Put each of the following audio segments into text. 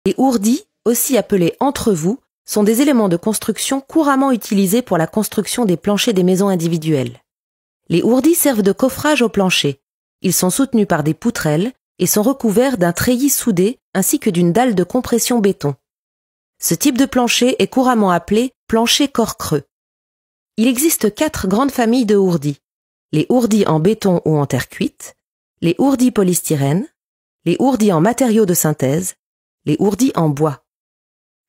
Les ourdis, aussi appelés entrevous, sont des éléments de construction couramment utilisés pour la construction des planchers des maisons individuelles. Les ourdis servent de coffrage au plancher. Ils sont soutenus par des poutrelles et sont recouverts d'un treillis soudé ainsi que d'une dalle de compression béton. Ce type de plancher est couramment appelé plancher corps creux. Il existe 4 grandes familles de ourdis. Les ourdis en béton ou en terre cuite, les ourdis polystyrène, les ourdis en matériaux de synthèse, les ourdis en bois.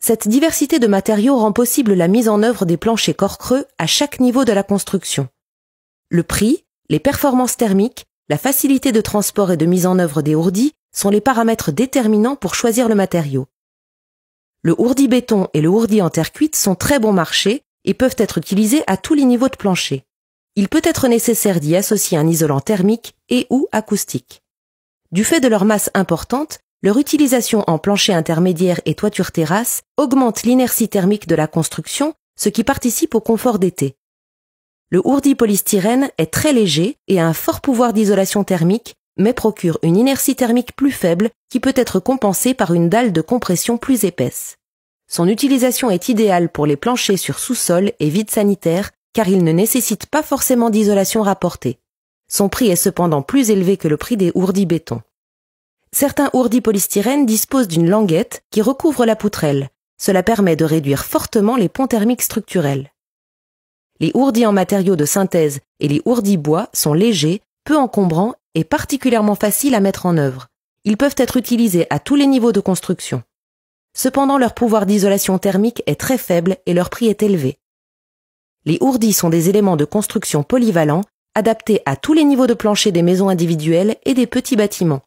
Cette diversité de matériaux rend possible la mise en œuvre des planchers corps creux à chaque niveau de la construction. Le prix, les performances thermiques, la facilité de transport et de mise en œuvre des ourdis sont les paramètres déterminants pour choisir le matériau. Le ourdi béton et le ourdi en terre cuite sont très bon marché et peuvent être utilisés à tous les niveaux de plancher. Il peut être nécessaire d'y associer un isolant thermique et ou acoustique. Du fait de leur masse importante, leur utilisation en plancher intermédiaire et toiture terrasse augmente l'inertie thermique de la construction, ce qui participe au confort d'été. Le ourdi polystyrène est très léger et a un fort pouvoir d'isolation thermique, mais procure une inertie thermique plus faible qui peut être compensée par une dalle de compression plus épaisse. Son utilisation est idéale pour les planchers sur sous-sol et vide sanitaire car il ne nécessite pas forcément d'isolation rapportée. Son prix est cependant plus élevé que le prix des ourdis béton. Certains ourdis polystyrène disposent d'une languette qui recouvre la poutrelle. Cela permet de réduire fortement les ponts thermiques structurels. Les ourdis en matériaux de synthèse et les ourdis bois sont légers, peu encombrants et particulièrement faciles à mettre en œuvre. Ils peuvent être utilisés à tous les niveaux de construction. Cependant, leur pouvoir d'isolation thermique est très faible et leur prix est élevé. Les ourdis sont des éléments de construction polyvalents, adaptés à tous les niveaux de plancher des maisons individuelles et des petits bâtiments.